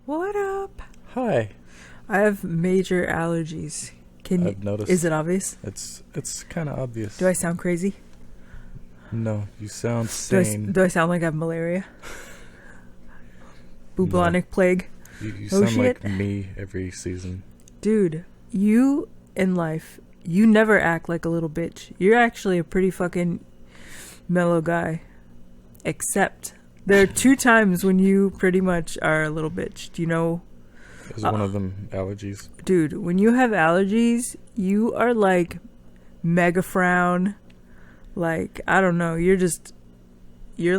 What up? Hi. I have major allergies. I've noticed. Is it obvious? It's kind of obvious. Do I sound crazy? No, you sound sane. Do I sound like I have malaria? Bubonic plague? You sound like me every season. Dude, you in life, you never act like a little bitch. You're actually a pretty fucking mellow guy. Except there are 2 times when you pretty much are a little bitch. Do you know? Is one of them allergies? Dude, when you have allergies, you are like mega frown. Like, I don't know. You're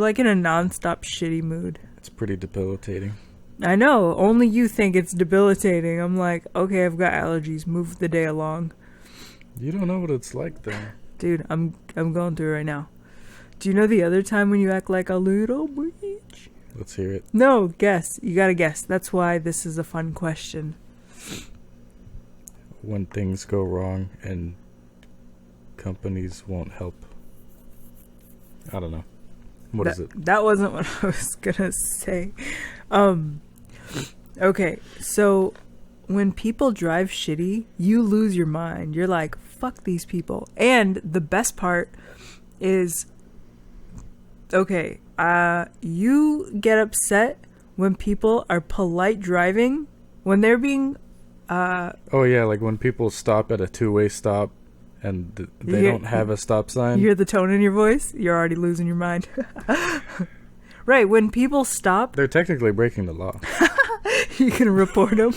like in a nonstop shitty mood. It's pretty debilitating. I know. Only you think it's debilitating. I'm like, okay, I've got allergies. Move the day along. You don't know what it's like, though. Dude, I'm going through it right now. Do you know the other time when you act like a little bitch? Let's hear it. No, guess. You gotta guess. That's why this is a fun question. When things go wrong and companies won't help. I don't know. What is it? That wasn't what I was gonna say. Okay, so when people drive shitty, you lose your mind. You're like, fuck these people. And the best part is, okay, you get upset when people are polite driving, when they're being oh yeah, like when people stop at a 2-way stop and they don't have a stop sign. You hear the tone in your voice? You're already losing your mind. Right, when people stop, they're technically breaking the law. You can report them.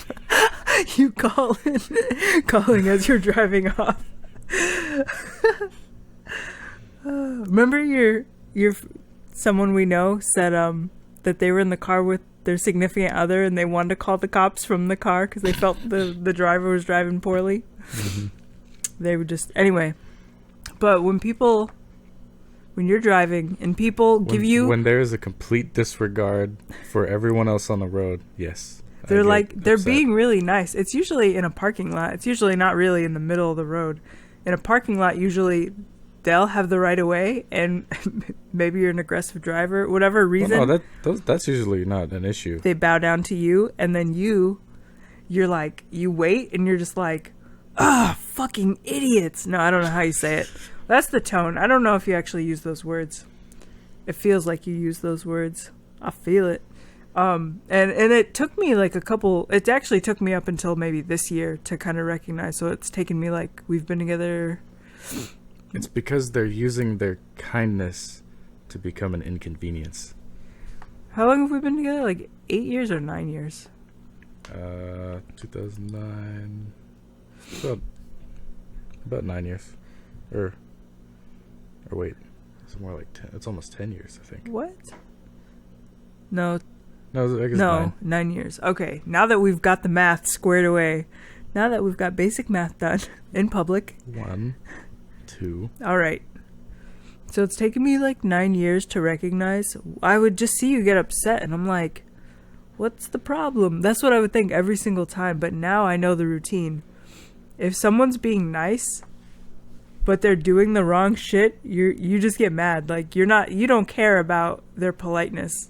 You calling as you're driving off. Remember your someone we know said that they were in the car with their significant other and they wanted to call the cops from the car because they felt the driver was driving poorly. Mm-hmm. They would just anyway. But when you're driving and people give you, when there is a complete disregard for everyone else on the road, yes, they're being really nice. It's usually in a parking lot. It's usually not really in the middle of the road. In a parking lot, usually they'll have the right of way, and maybe you're an aggressive driver, whatever reason. Well, no, that's usually not an issue. They bow down to you, and then you're like, you wait, and you're just like, fucking idiots. No, I don't know how you say it. That's the tone. I don't know if you actually use those words. It feels like you use those words. I feel it. And it took me like it actually took me up until maybe this year to kind of recognize. So it's taken me like, we've been together. It's because they're using their kindness to become an inconvenience. How long have we been together? Like 8 years or 9 years? 2009. About 9 years. Or wait, it's more like 10. It's almost 10 years, I think. What? No, I guess 9 years. Okay, now that we've got the math squared away, now that we've got basic math done in public. 1, 2. All right. So it's taken me like 9 years to recognize. I would just see you get upset, and I'm like, what's the problem? That's what I would think every single time. But now I know the routine. If someone's being nice, but they're doing the wrong shit, you just get mad. Like you don't care about their politeness.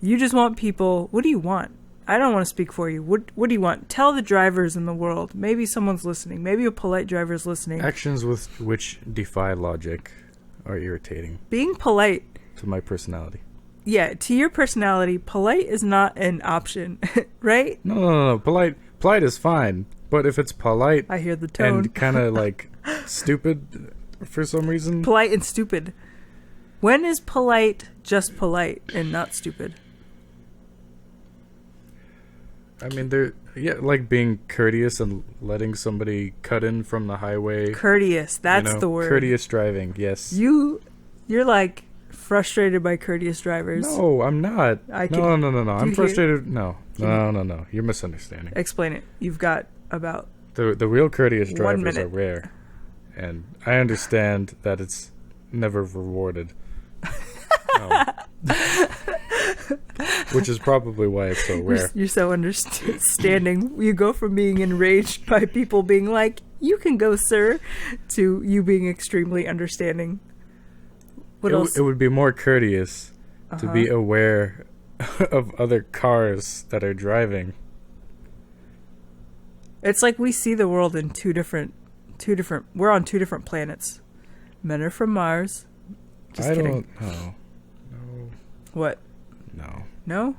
You just want people. What do you want? I don't want to speak for you. What do you want? Tell the drivers in the world. Maybe someone's listening. Maybe a polite driver is listening. Actions with which defy logic are irritating. Being polite. To my personality. Yeah, to your personality, polite is not an option, right? No. Polite is fine. But if it's polite, I hear the tone, and kind of like stupid for some reason. Polite and stupid. When is polite just polite and not stupid? I mean, like being courteous and letting somebody cut in from the highway. Courteous, that's the word. Courteous driving, yes. You're like frustrated by courteous drivers. No, I'm not. No. I'm frustrated. No. You're misunderstanding. Explain it. You've got about the real courteous drivers are rare, and I understand that it's never rewarded. Which is probably why it's so rare. You're so understanding. You go from being enraged by people being like, "You can go, sir," to you being extremely understanding. What else? It would be more courteous to be aware of other cars that are driving. It's like we see the world in two different. We're on two different planets. Men are from Mars. Just I kidding. don't know. No. What? No. No?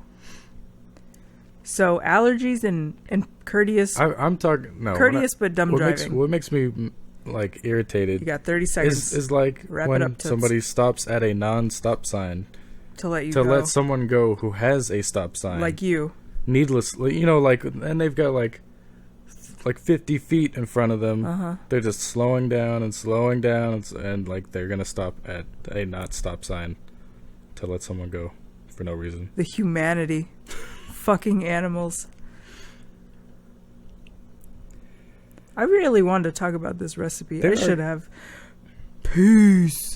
So allergies and courteous. I'm talking no. Courteous but dumb driving. What makes me like irritated? You got 30 seconds. Is like Wrap it when up, Toots. somebody stops at a non-stop sign to let you to go. let someone go who has a stop sign. Like you. Needlessly, and they've got like 50 feet in front of them. Uh-huh. They're just slowing down and like they're gonna stop at a not stop sign to let someone go for no reason. The humanity. Fucking animals. I really wanted to talk about this recipe. I should have. Peace.